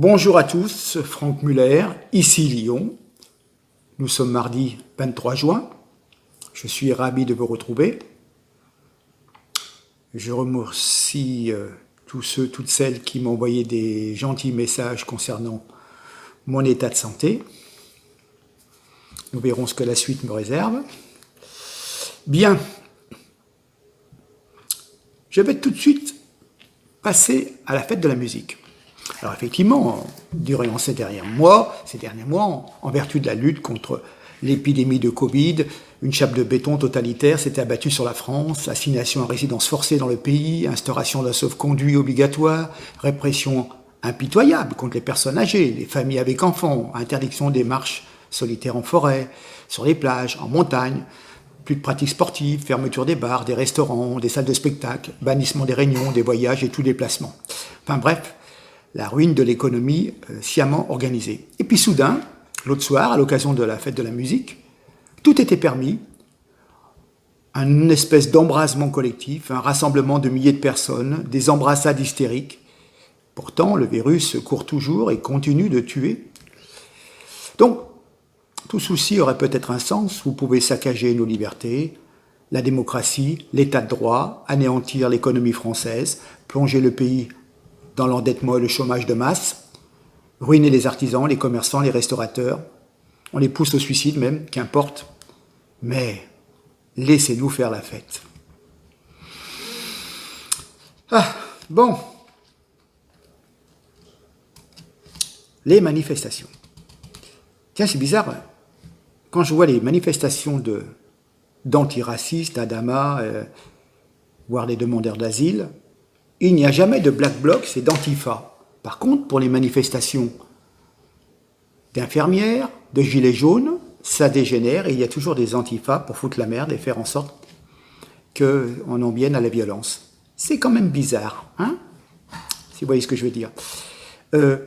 Bonjour à tous, Franck Muller, ici Lyon. Nous sommes mardi 23 juin. Je suis ravi de vous retrouver. Je remercie tous ceux, toutes celles qui m'ont envoyé des gentils messages concernant mon état de santé. Nous verrons ce que la suite me réserve. Bien. Je vais tout de suite passer à la fête de la musique. Alors effectivement, durant ces derniers mois, en vertu de la lutte contre l'épidémie de Covid, une chape de béton totalitaire s'était abattue sur la France, assignation à résidence forcée dans le pays, instauration d'un sauf-conduit obligatoire, répression impitoyable contre les personnes âgées, les familles avec enfants, interdiction des marches solitaires en forêt, sur les plages, en montagne, plus de pratiques sportives, fermeture des bars, des restaurants, des salles de spectacle, bannissement des réunions, des voyages et tout déplacement. Enfin bref, la ruine de l'économie sciemment organisée. Et puis soudain, l'autre soir, à l'occasion de la fête de la musique, tout était permis, une espèce d'embrasement collectif, un rassemblement de milliers de personnes, des embrassades hystériques. Pourtant, le virus court toujours et continue de tuer. Donc, tout souci aurait peut-être un sens. Vous pouvez saccager nos libertés, la démocratie, l'état de droit, anéantir l'économie française, plonger le pays dans l'endettement et le chômage de masse, ruiner les artisans, les commerçants, les restaurateurs. On les pousse au suicide même, qu'importe. Mais laissez-nous faire la fête. Ah, bon. Les manifestations. Tiens, c'est bizarre. Quand je vois les manifestations d'antiracistes, Adama, voire les demandeurs d'asile, il n'y a jamais de Black Blocs et d'Antifa. Par contre, pour les manifestations d'infirmières, de gilets jaunes, ça dégénère et il y a toujours des Antifa pour foutre la merde et faire en sorte qu'on en vienne à la violence. C'est quand même bizarre, hein? Si vous voyez ce que je veux dire.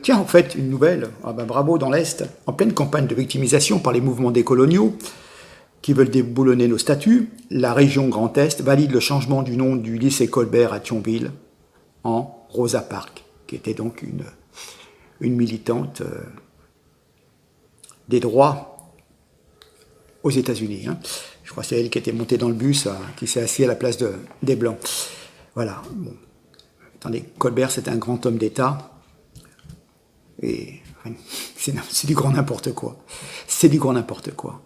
Tiens, en fait, une nouvelle, bravo dans l'Est, en pleine campagne de victimisation par les mouvements décoloniaux qui veulent déboulonner nos statuts, la région Grand Est valide le changement du nom du lycée Colbert à Thionville en Rosa Parks, qui était donc une militante des droits aux États-Unis. Hein. Je crois que c'est elle qui était montée dans le bus, qui s'est assise à la place des Blancs. Voilà. Bon. Attendez, Colbert, c'est un grand homme d'État. Et c'est du grand n'importe quoi. C'est du grand n'importe quoi.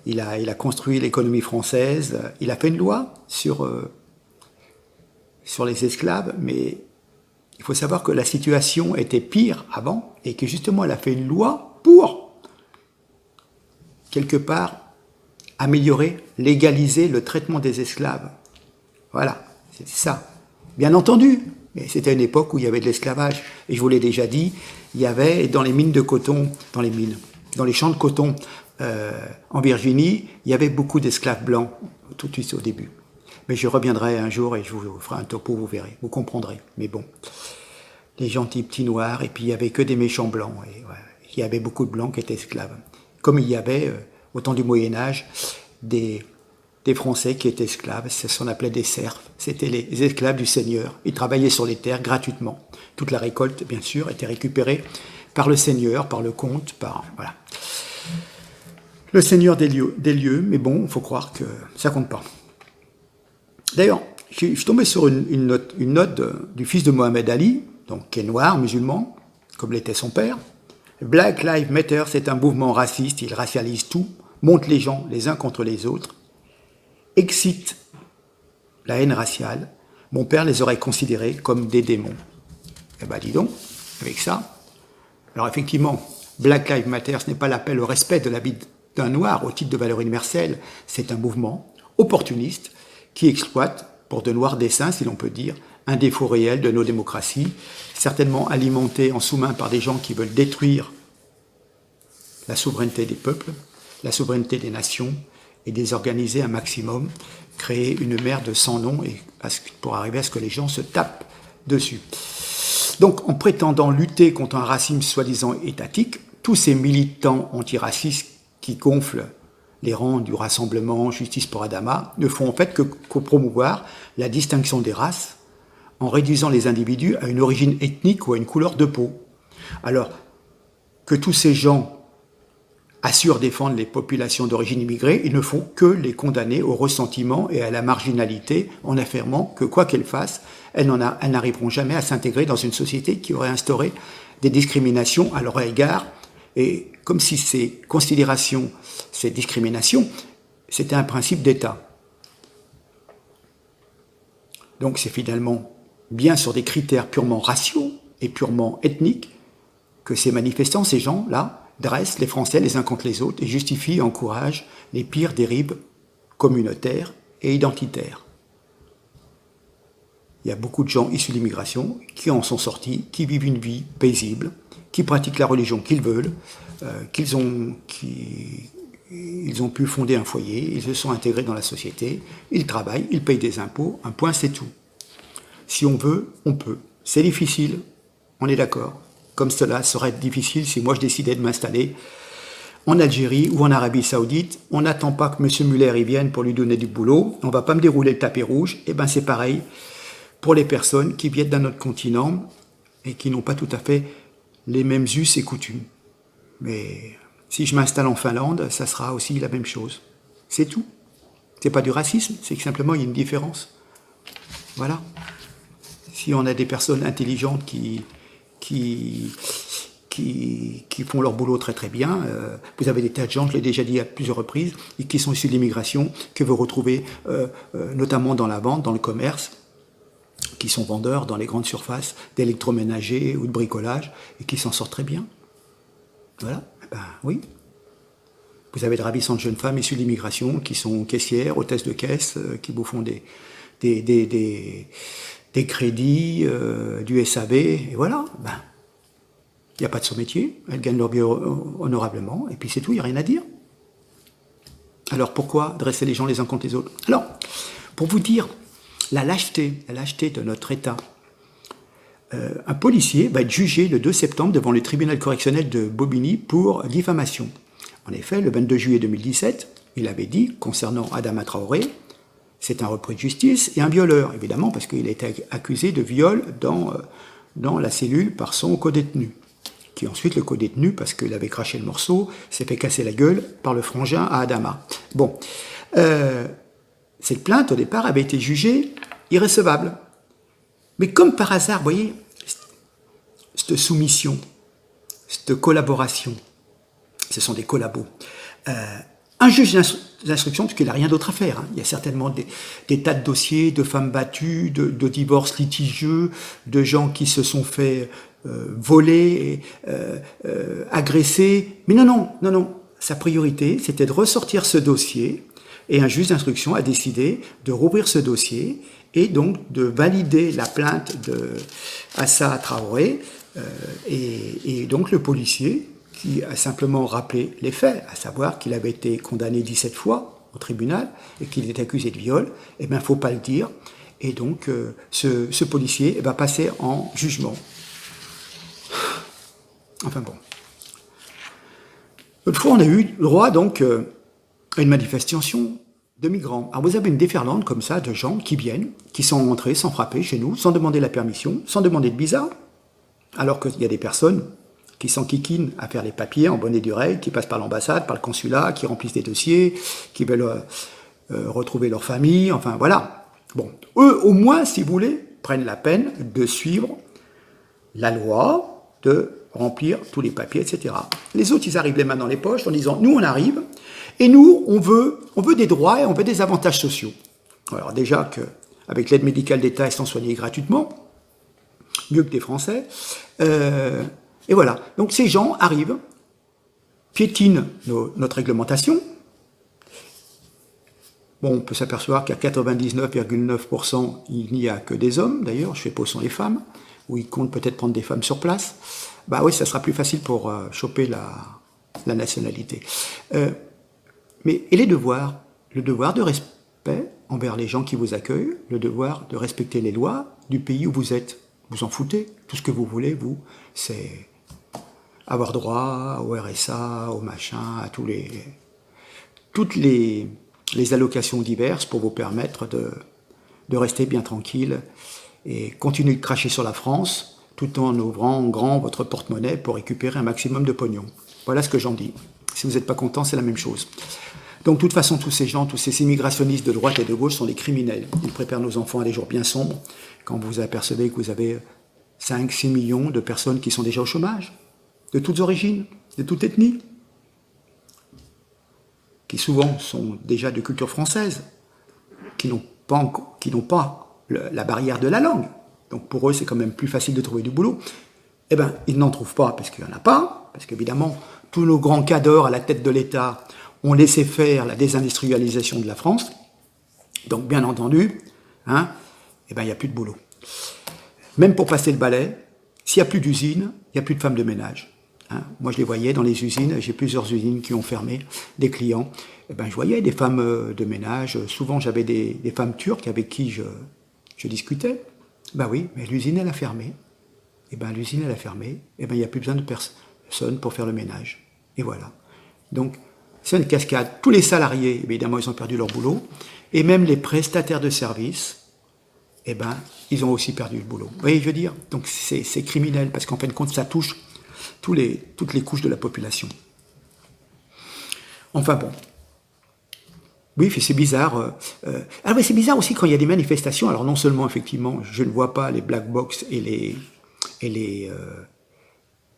Il a construit l'économie française. Il a fait une loi sur les esclaves, mais il faut savoir que la situation était pire avant et que justement elle a fait une loi pour, quelque part, améliorer, légaliser le traitement des esclaves. Voilà, c'était ça. Bien entendu, mais c'était une époque où il y avait de l'esclavage. Et je vous l'ai déjà dit, il y avait dans les mines de coton, dans les champs de coton en Virginie, il y avait beaucoup d'esclaves blancs, tout de suite au début. Mais je reviendrai un jour et je vous ferai un topo, vous verrez, vous comprendrez. Mais bon, les gentils petits noirs, et puis il n'y avait que des méchants blancs. Et ouais, il y avait beaucoup de blancs qui étaient esclaves. Comme il y avait, au temps du Moyen-Âge, des Français qui étaient esclaves, c'est ce qu'on appelait des serfs. C'était les esclaves du seigneur. Ils travaillaient sur les terres gratuitement. Toute la récolte, bien sûr, était récupérée par le seigneur, par le comte, voilà. Le seigneur des lieux, mais bon, il faut croire que ça compte pas. D'ailleurs, je suis tombé sur une note du fils de Mohamed Ali, donc qui est noir, musulman, comme l'était son père. Black Lives Matter, c'est un mouvement raciste, il racialise tout, monte les gens les uns contre les autres, excite la haine raciale. Mon père les aurait considérés comme des démons. Eh bien, dis donc, avec ça. Alors effectivement, Black Lives Matter, ce n'est pas l'appel au respect de la vie d'un noir au titre de valeur universelle, c'est un mouvement opportuniste qui exploite, pour de noirs desseins, si l'on peut dire, un défaut réel de nos démocraties, certainement alimenté en sous-main par des gens qui veulent détruire la souveraineté des peuples, la souveraineté des nations, et désorganiser un maximum, créer une merde sans nom et pour arriver à ce que les gens se tapent dessus. Donc, en prétendant lutter contre un racisme soi-disant étatique, tous ces militants antiracistes qui gonflent les rangs du Rassemblement Justice pour Adama ne font en fait que promouvoir la distinction des races en réduisant les individus à une origine ethnique ou à une couleur de peau. Alors, que tous ces gens assurent défendre les populations d'origine immigrée, ils ne font que les condamner au ressentiment et à la marginalité en affirmant que quoi qu'elles fassent, elles n'arriveront jamais à s'intégrer dans une société qui aurait instauré des discriminations à leur égard, et comme si ces considérations, ces discriminations, c'était un principe d'État. Donc c'est finalement bien sur des critères purement raciaux et purement ethniques que ces manifestants, ces gens-là, dressent les Français les uns contre les autres et justifient et encouragent les pires dérives communautaires et identitaires. Il y a beaucoup de gens issus de l'immigration qui en sont sortis, qui vivent une vie paisible, qui pratiquent la religion qu'ils veulent, ils ont pu fonder un foyer, ils se sont intégrés dans la société, ils travaillent, ils payent des impôts, un point c'est tout. Si on veut, on peut. C'est difficile, on est d'accord. Comme cela serait difficile si moi je décidais de m'installer en Algérie ou en Arabie Saoudite. On n'attend pas que M. Muller y vienne pour lui donner du boulot. On ne va pas me dérouler le tapis rouge. Et bien c'est pareil pour les personnes qui viennent d'un autre continent et qui n'ont pas tout à fait les mêmes us et coutumes. Mais si je m'installe en Finlande, ça sera aussi la même chose. C'est tout. C'est pas du racisme, c'est que simplement il y a une différence. Voilà. Si on a des personnes intelligentes qui font leur boulot très très bien. Vous avez des tas de gens, je l'ai déjà dit à plusieurs reprises, et qui sont issus de l'immigration, que vous retrouvez notamment dans la vente, dans le commerce, qui sont vendeurs dans les grandes surfaces d'électroménager ou de bricolage, et qui s'en sortent très bien. Voilà, ben oui. Vous avez de ravissantes jeunes femmes issues de l'immigration, qui sont caissières, hôtesses de caisse, qui vous font des crédits, du SAV, et voilà, ben, il n'y a pas de sous-métier, elles gagnent leur vie honorablement, et puis c'est tout, il n'y a rien à dire. Alors pourquoi dresser les gens les uns contre les autres? Alors, pour vous dire la lâcheté de notre État, un policier va être jugé le 2 septembre devant le tribunal correctionnel de Bobigny pour diffamation. En effet, le 22 juillet 2017, il avait dit, concernant Adama Traoré, c'est un repris de justice et un violeur, évidemment, parce qu'il a été accusé de viol dans la cellule par son codétenu, qui ensuite, le codétenu, parce qu'il avait craché le morceau, s'est fait casser la gueule par le frangin à Adama. Bon, cette plainte, au départ, avait été jugée irrecevable. Mais comme par hasard, vous voyez, cette soumission, cette collaboration, ce sont des collabos, un juge d'instruction, parce qu'il n'a rien d'autre à faire. Hein. Il y a certainement des tas de dossiers de femmes battues, de divorces litigieux, de gens qui se sont fait voler, agresser. Mais non. Sa priorité, c'était de ressortir ce dossier. Et un juge d'instruction a décidé de rouvrir ce dossier et donc de valider la plainte de Assa Traoré. Et donc le policier, qui a simplement rappelé les faits, à savoir qu'il avait été condamné 17 fois au tribunal et qu'il était accusé de viol, eh bien, il ne faut pas le dire. Et donc, ce policier va passer en jugement. Enfin bon. L'autre fois, on a eu droit, donc, à une manifestation de migrants. Alors, vous avez une déferlante comme ça de gens qui viennent, qui sont entrés sans frapper chez nous, sans demander la permission, sans demander de visa, alors qu'il y a des personnes qui s'enquiquinent à faire les papiers en bonne et due règle, qui passent par l'ambassade, par le consulat, qui remplissent des dossiers, qui veulent retrouver leur famille, enfin voilà. Bon, eux, au moins, si vous voulez, prennent la peine de suivre la loi, de remplir tous les papiers, etc. Les autres, ils arrivent les mains dans les poches en disant, nous, on arrive, et nous, on veut des droits et on veut des avantages sociaux. Alors déjà qu'avec l'aide médicale d'État, ils sont soignés gratuitement, mieux que des Français, et voilà. Donc ces gens arrivent, piétinent notre réglementation. Bon, on peut s'apercevoir qu'à 99,9%, il n'y a que des hommes, d'ailleurs, je ne sais pas où sont les femmes, où ils comptent peut-être prendre des femmes sur place. Bah oui, ça sera plus facile pour choper la nationalité. Mais et les devoirs? Le devoir de respect envers les gens qui vous accueillent, le devoir de respecter les lois du pays où vous êtes. Vous en foutez. Tout ce que vous voulez, vous, c'est avoir droit au RSA, au machin, à toutes les allocations diverses pour vous permettre de rester bien tranquille et continuer de cracher sur la France, tout en ouvrant grand votre porte-monnaie pour récupérer un maximum de pognon. Voilà ce que j'en dis. Si vous n'êtes pas content, c'est la même chose. Donc, de toute façon, tous ces gens, tous ces immigrationnistes de droite et de gauche sont des criminels. Ils préparent nos enfants à des jours bien sombres quand vous apercevez que vous avez 5-6 millions de personnes qui sont déjà au chômage, de toutes origines, de toute ethnie, qui souvent sont déjà de culture française, qui n'ont pas la barrière de la langue. Donc pour eux, c'est quand même plus facile de trouver du boulot. Eh bien, ils n'en trouvent pas parce qu'il n'y en a pas, parce qu'évidemment, tous nos grands cadors à la tête de l'État ont laissé faire la désindustrialisation de la France. Donc, bien entendu, eh ben, il n'y a plus de boulot. Même pour passer le balai, s'il n'y a plus d'usines, il n'y a plus de femmes de ménage. Moi, je les voyais dans les usines, j'ai plusieurs usines qui ont fermé, des clients. Eh ben, je voyais des femmes de ménage. Souvent, j'avais des femmes turques avec qui je discutais. Ben oui, mais l'usine, elle a fermé. Eh ben, l'usine, elle a fermé. Eh ben, il n'y a plus besoin de personne pour faire le ménage. Et voilà. Donc, c'est une cascade. Tous les salariés, évidemment, ils ont perdu leur boulot. Et même les prestataires de services, eh ben, ils ont aussi perdu le boulot. Vous voyez, je veux dire, donc c'est criminel, parce qu'en fin de compte, ça touche toutes les couches de la population. Enfin bon. Oui, c'est bizarre. Ah oui, c'est bizarre aussi quand il y a des manifestations. Alors non seulement, effectivement, je ne vois pas les black box et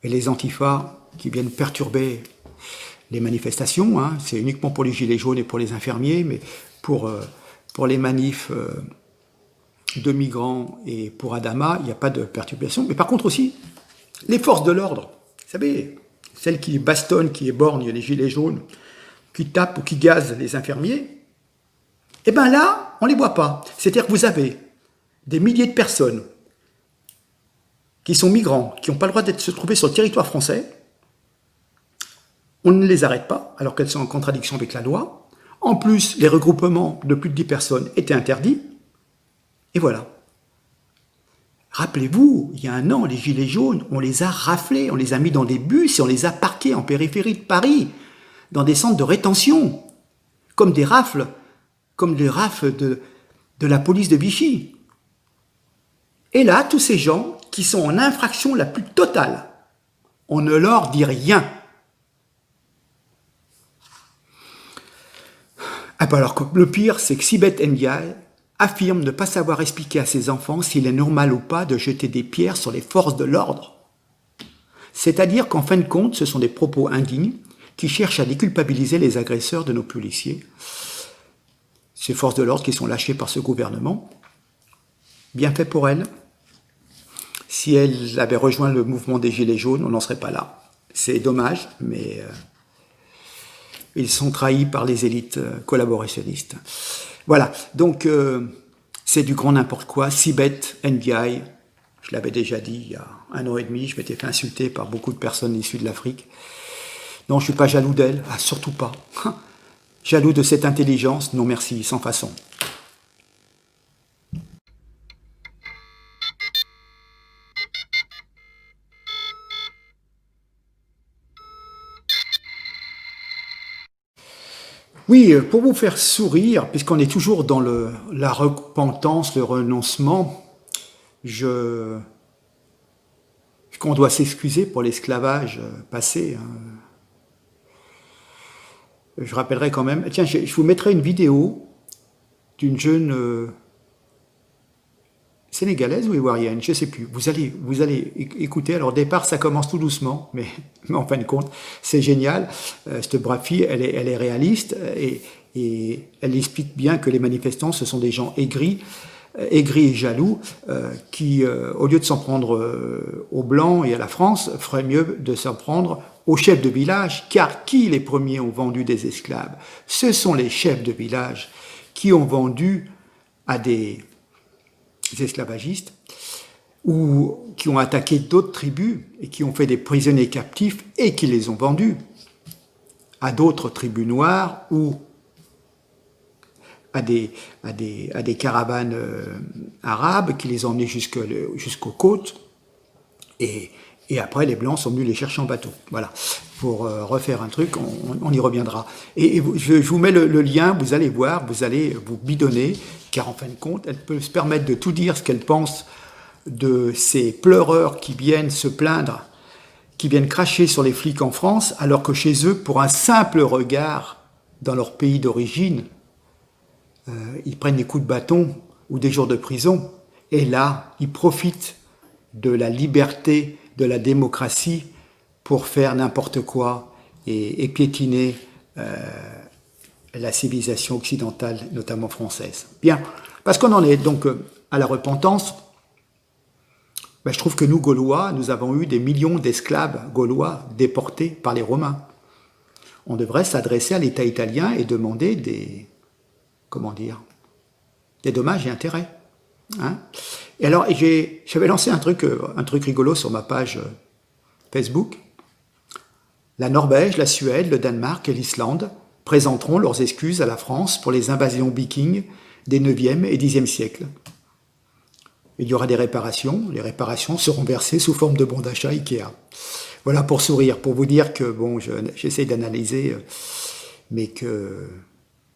les antifas qui viennent perturber les manifestations. C'est uniquement pour les gilets jaunes et pour les infirmiers, mais pour les manifs de migrants et pour Adama, il n'y a pas de perturbation. Mais par contre aussi, les forces de l'ordre, vous savez, celles qui bastonnent, qui éborgnent les gilets jaunes, qui tapent ou qui gazent les infirmiers, eh bien là, on ne les voit pas. C'est-à-dire que vous avez des milliers de personnes qui sont migrants, qui n'ont pas le droit de se trouver sur le territoire français. On ne les arrête pas, alors qu'elles sont en contradiction avec la loi. En plus, les regroupements de plus de 10 personnes étaient interdits. Et voilà. Rappelez-vous, il y a un an, les gilets jaunes, on les a raflés, on les a mis dans des bus et on les a parqués en périphérie de Paris, dans des centres de rétention, comme des rafles de la police de Vichy. Et là, tous ces gens qui sont en infraction la plus totale, on ne leur dit rien. Ah ben alors, le pire, c'est que Sibeth Ndiaye affirme ne pas savoir expliquer à ses enfants s'il est normal ou pas de jeter des pierres sur les forces de l'ordre. C'est-à-dire qu'en fin de compte, ce sont des propos indignes qui cherchent à déculpabiliser les agresseurs de nos policiers. Ces forces de l'ordre qui sont lâchées par ce gouvernement. Bien fait pour elles. Si elles avaient rejoint le mouvement des Gilets jaunes, on n'en serait pas là. C'est dommage, mais ils sont trahis par les élites collaborationnistes. Voilà, donc c'est du grand n'importe quoi. Sibeth Ndiaye, je l'avais déjà dit il y a 1 an et demi, je m'étais fait insulter par beaucoup de personnes issues de l'Afrique. Non, je ne suis pas jaloux d'elle, surtout pas. Jaloux de cette intelligence, non merci, sans façon. Oui, pour vous faire sourire, puisqu'on est toujours dans la repentance, le renoncement, qu'on doit s'excuser pour l'esclavage passé. Je rappellerai quand même, tiens, je vous mettrai une vidéo d'une jeune sénégalaise ou ivoirienne, je ne sais plus. Vous allez écouter. Alors au départ, ça commence tout doucement, mais en fin de compte, c'est génial. Cette brave fille, elle est réaliste et elle explique bien que les manifestants, ce sont des gens aigris et jaloux, qui, au lieu de s'en prendre aux Blancs et à la France, ferait mieux de s'en prendre aux chefs de village, car qui les premiers ont vendu des esclaves? Ce sont les chefs de village qui ont vendu à des esclavagistes ou qui ont attaqué d'autres tribus et qui ont fait des prisonniers captifs et qui les ont vendus à d'autres tribus noires ou à des caravanes arabes qui les ont emmenés jusqu'aux côtes. Et après, les Blancs sont venus les chercher en bateau. Voilà. Pour refaire un truc, on y reviendra. Et je vous mets le lien, vous allez voir, vous allez vous bidonner, car en fin de compte, elle peut se permettre de tout dire ce qu'elle pense de ces pleureurs qui viennent se plaindre, qui viennent cracher sur les flics en France, alors que chez eux, pour un simple regard dans leur pays d'origine, ils prennent des coups de bâton ou des jours de prison. Et là, ils profitent de la liberté, de la démocratie pour faire n'importe quoi et piétiner la civilisation occidentale, notamment française. Bien, parce qu'on en est donc à la repentance, je trouve que nous, Gaulois, nous avons eu des millions d'esclaves gaulois déportés par les Romains. On devrait s'adresser à l'État italien et demander des dommages et intérêts. Hein? Et alors, j'avais lancé un truc rigolo sur ma page Facebook. La Norvège, la Suède, le Danemark et l'Islande présenteront leurs excuses à la France pour les invasions vikings des 9e et 10e siècles. Il y aura des réparations. Les réparations seront versées sous forme de bons d'achat Ikea. Voilà, pour sourire, pour vous dire que, bon, j'essaie d'analyser, mais que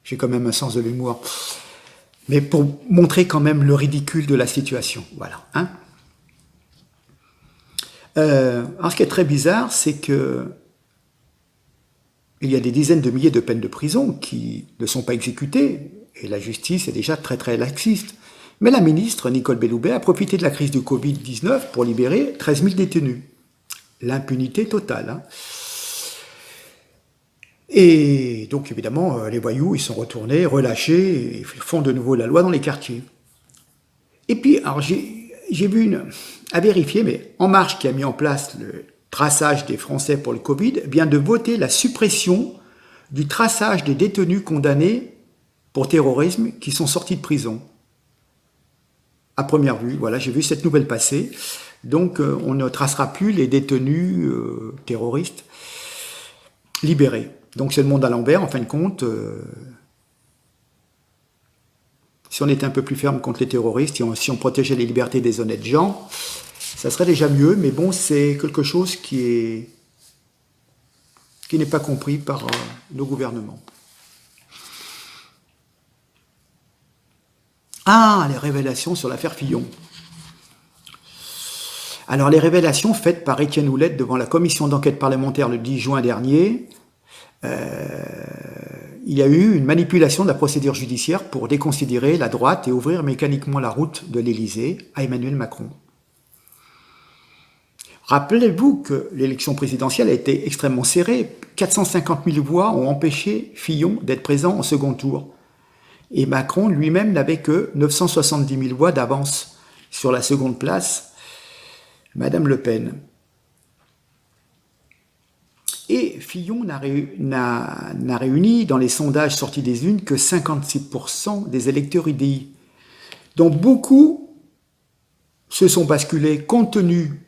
j'ai quand même un sens de l'humour. Mais pour montrer quand même le ridicule de la situation. Voilà. Hein. Alors, ce qui est très bizarre, c'est que il y a des dizaines de milliers de peines de prison qui ne sont pas exécutées, et la justice est déjà très très laxiste. Mais la ministre Nicole Belloubet a profité de la crise du Covid-19 pour libérer 13 000 détenus. L'impunité totale. Hein. Et donc évidemment, les voyous, ils sont retournés, relâchés, et font de nouveau la loi dans les quartiers. Et puis, alors j'ai vu à vérifier, mais En Marche, qui a mis en place le traçage des Français pour le Covid, vient de voter la suppression du traçage des détenus condamnés pour terrorisme qui sont sortis de prison. À première vue, voilà, j'ai vu cette nouvelle passer. Donc, on ne tracera plus les détenus terroristes libérés. Donc, c'est le monde à l'envers, en fin de compte. Si on était un peu plus ferme contre les terroristes, si on protégeait les libertés des honnêtes gens, ça serait déjà mieux. Mais bon, c'est quelque chose qui n'est pas compris par nos gouvernements. Ah, les révélations sur l'affaire Fillon. Alors, les révélations faites par Étienne Houlette devant la commission d'enquête parlementaire le 10 juin dernier, il y a eu une manipulation de la procédure judiciaire pour déconsidérer la droite et ouvrir mécaniquement la route de l'Élysée à Emmanuel Macron. Rappelez-vous que l'élection présidentielle a été extrêmement serrée. 450 000 voix ont empêché Fillon d'être présent au second tour. Et Macron lui-même n'avait que 970 000 voix d'avance sur la seconde place, Madame Le Pen. Et Fillon n'a réuni dans les sondages sortis des urnes que 56% des électeurs UDI. Donc beaucoup se sont basculés compte tenu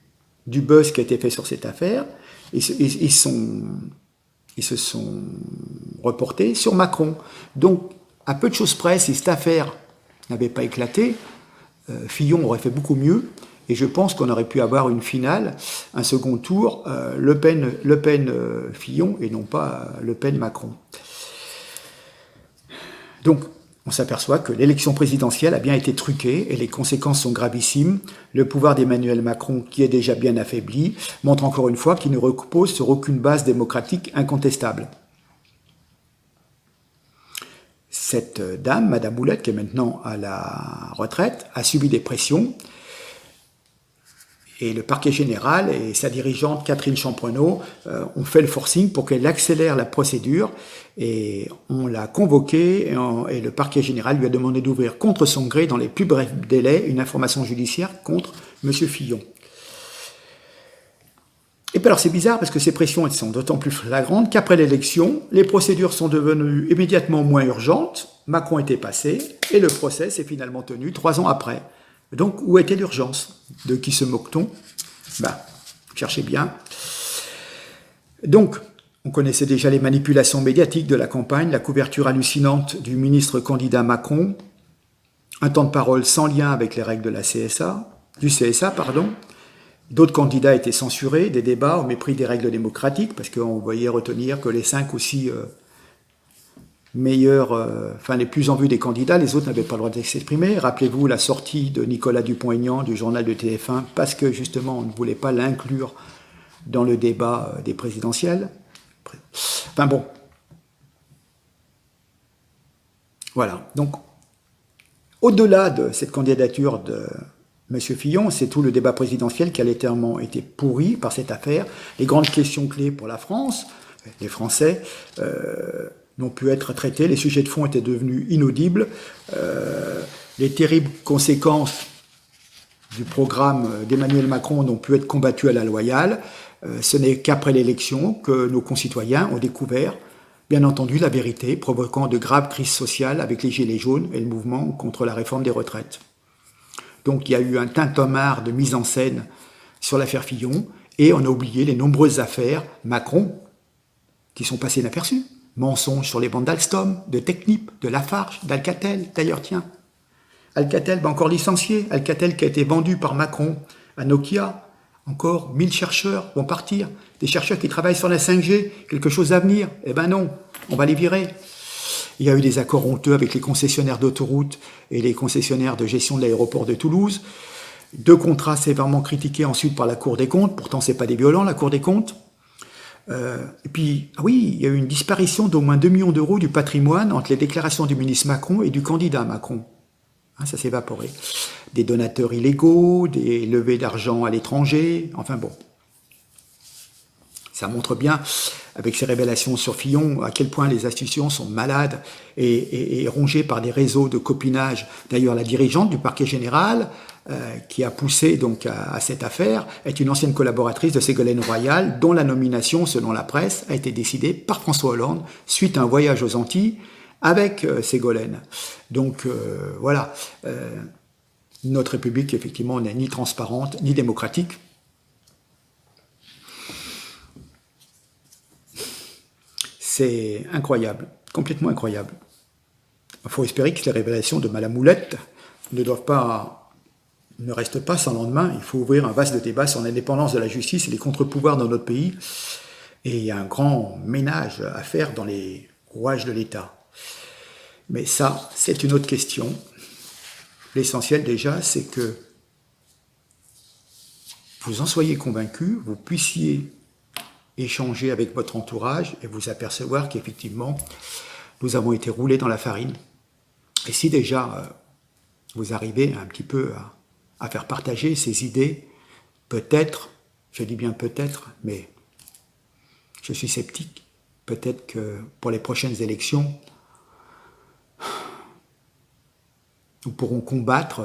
du buzz qui a été fait sur cette affaire, et ils se sont reportés sur Macron. Donc, à peu de choses près, si cette affaire n'avait pas éclaté, Fillon aurait fait beaucoup mieux, et je pense qu'on aurait pu avoir une finale, un second tour, Le Pen-Fillon, et non pas Le Pen-Macron. Donc, on s'aperçoit que l'élection présidentielle a bien été truquée, et les conséquences sont gravissimes. Le pouvoir d'Emmanuel Macron, qui est déjà bien affaibli, montre encore une fois qu'il ne repose sur aucune base démocratique incontestable. Cette dame, Madame Houlette, qui est maintenant à la retraite, a subi des pressions. Et le parquet général et sa dirigeante Catherine Champrenault ont fait le forcing pour qu'elle accélère la procédure. Et on l'a convoquée et le parquet général lui a demandé d'ouvrir contre son gré, dans les plus brefs délais, une information judiciaire contre M. Fillon. Et puis alors c'est bizarre parce que ces pressions elles sont d'autant plus flagrantes qu'après l'élection, les procédures sont devenues immédiatement moins urgentes, Macron était passé et le procès s'est finalement tenu 3 ans après. Donc où était l'urgence? De qui se moque-t-on? Cherchez bien. Donc, on connaissait déjà les manipulations médiatiques de la campagne, la couverture hallucinante du ministre candidat Macron, un temps de parole sans lien avec les règles de la du CSA. D'autres candidats étaient censurés, des débats au mépris des règles démocratiques, parce qu'on voyait retenir que les 5 ou 6 meilleurs, les plus en vue des candidats, les autres n'avaient pas le droit de s'exprimer. Rappelez-vous la sortie de Nicolas Dupont-Aignan du journal de TF1 parce que justement on ne voulait pas l'inclure dans le débat des présidentielles. Enfin bon. Voilà. Donc, au-delà de cette candidature de M. Fillon, c'est tout le débat présidentiel qui a littéralement été pourri par cette affaire. Les grandes questions clés pour la France, les Français, n'ont pu être traitées. Les sujets de fond étaient devenus inaudibles. Les terribles conséquences du programme d'Emmanuel Macron n'ont pu être combattues à la loyale. Ce n'est qu'après l'élection que nos concitoyens ont découvert, bien entendu, la vérité, provoquant de graves crises sociales avec les Gilets jaunes et le mouvement contre la réforme des retraites. Donc il y a eu un tintamarre de mise en scène sur l'affaire Fillon, et on a oublié les nombreuses affaires Macron qui sont passées inaperçues. Mensonges sur les bandes d'Alstom, de Technip, de Lafarge, d'Alcatel. D'ailleurs, tiens, Alcatel va encore licencier. Alcatel qui a été vendu par Macron à Nokia. Encore 1000 chercheurs vont partir. Des chercheurs qui travaillent sur la 5G, quelque chose à venir. Eh ben non, on va les virer. Il y a eu des accords honteux avec les concessionnaires d'autoroutes et les concessionnaires de gestion de l'aéroport de Toulouse. 2 contrats sévèrement critiqués ensuite par la Cour des comptes. Pourtant, c'est pas des violents, la Cour des comptes. Et puis, oui, il y a eu une disparition d'au moins 2 millions d'euros du patrimoine entre les déclarations du ministre Macron et du candidat Macron. Ça s'est évaporé. Des donateurs illégaux, des levées d'argent à l'étranger, enfin bon. Ça montre bien, avec ces révélations sur Fillon, à quel point les institutions sont malades et rongées par des réseaux de copinage. D'ailleurs, la dirigeante du parquet général, qui a poussé donc à cette affaire, est une ancienne collaboratrice de Ségolène Royal, dont la nomination, selon la presse, a été décidée par François Hollande suite à un voyage aux Antilles avec Ségolène. Donc voilà, notre République, effectivement, n'est ni transparente, ni démocratique. C'est incroyable, complètement incroyable. Il faut espérer que les révélations de Madame Moulette ne restent pas sans lendemain. Il faut ouvrir un vaste débat sur l'indépendance de la justice et les contre-pouvoirs dans notre pays. Et il y a un grand ménage à faire dans les rouages de l'État. Mais ça, c'est une autre question. L'essentiel déjà, c'est que vous en soyez convaincus, vous puissiez échanger avec votre entourage et vous apercevoir qu'effectivement, nous avons été roulés dans la farine. Et si déjà vous arrivez un petit peu à faire partager ces idées, peut-être, je dis bien peut-être, mais je suis sceptique, peut-être que pour les prochaines élections, nous pourrons combattre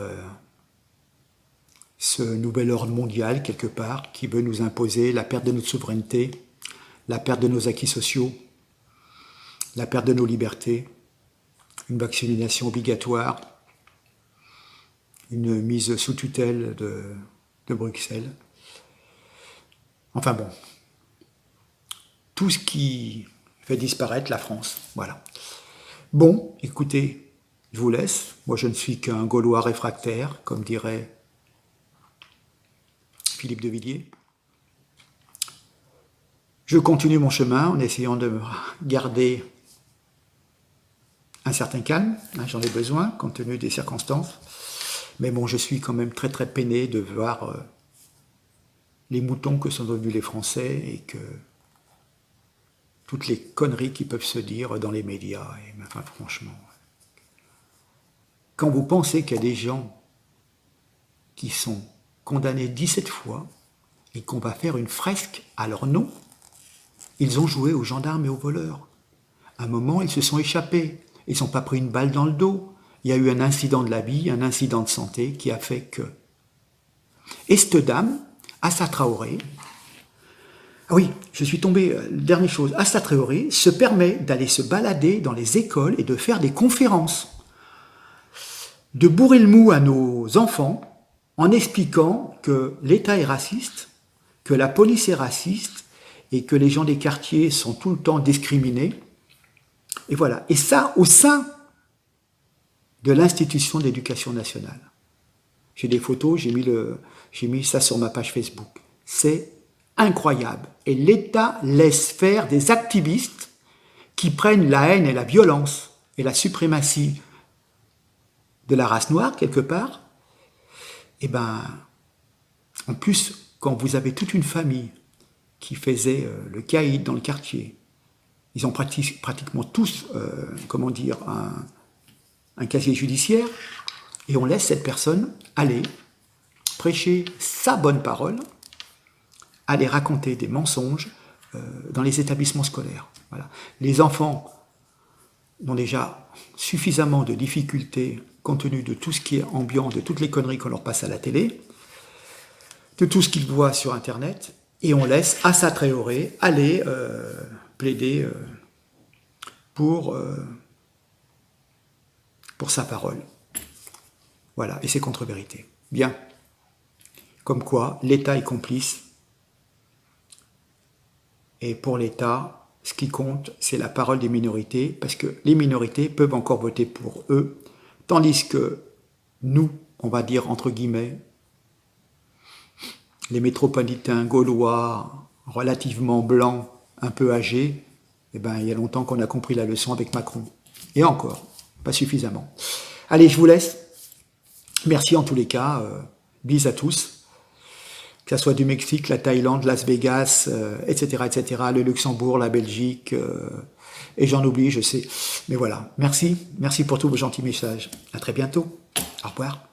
ce nouvel ordre mondial, quelque part, qui veut nous imposer la perte de notre souveraineté, la perte de nos acquis sociaux, la perte de nos libertés, une vaccination obligatoire, une mise sous tutelle de Bruxelles. Enfin bon, tout ce qui fait disparaître la France, voilà. Bon, écoutez, je vous laisse. Moi, je ne suis qu'un Gaulois réfractaire, comme dirait Philippe de Villiers. Je continue mon chemin en essayant de garder un certain calme. J'en ai besoin, compte tenu des circonstances. Mais bon, je suis quand même très très peiné de voir les moutons que sont devenus les Français et que toutes les conneries qui peuvent se dire dans les médias. Et, enfin, franchement, quand vous pensez qu'il y a des gens qui sont condamnés 17 fois et qu'on va faire une fresque à leur nom, ils ont joué aux gendarmes et aux voleurs. À un moment, ils se sont échappés. Ils n'ont pas pris une balle dans le dos. Il y a eu un incident de la vie, un incident de santé qui a fait que... Et cette dame, Assa Traoré, ah oui, je suis tombé, dernière chose, Assa Traoré se permet d'aller se balader dans les écoles et de faire des conférences, de bourrer le mou à nos enfants en expliquant que l'État est raciste, que la police est raciste et que les gens des quartiers sont tout le temps discriminés. Et voilà. Et ça, au sein de l'institution d'éducation nationale. J'ai des photos, j'ai mis ça sur ma page Facebook. C'est incroyable. Et l'État laisse faire des activistes qui prennent la haine et la violence et la suprématie de la race noire, quelque part, et ben, en plus, quand vous avez toute une famille qui faisait le caïd dans le quartier, ils ont pratiquement tous, comment dire, un casier judiciaire, et on laisse cette personne aller prêcher sa bonne parole, aller raconter des mensonges dans les établissements scolaires. Voilà. Les enfants ont déjà suffisamment de difficultés compte tenu de tout ce qui est ambiant, de toutes les conneries qu'on leur passe à la télé, de tout ce qu'ils voient sur Internet, et on laisse Assa Traoré aller plaider pour sa parole. Voilà, et c'est contre-vérité. Bien. Comme quoi, l'État est complice. Et pour l'État, ce qui compte, c'est la parole des minorités, parce que les minorités peuvent encore voter pour eux, tandis que nous, on va dire entre guillemets, les métropolitains gaulois, relativement blancs, un peu âgés, eh ben, il y a longtemps qu'on a compris la leçon avec Macron. Et encore, pas suffisamment. Allez, je vous laisse. Merci en tous les cas. Bis à tous. Que ce soit du Mexique, la Thaïlande, Las Vegas, etc., etc., le Luxembourg, la Belgique, et j'en oublie, je sais. Mais voilà. Merci. Merci pour tous vos gentils messages. À très bientôt. Au revoir.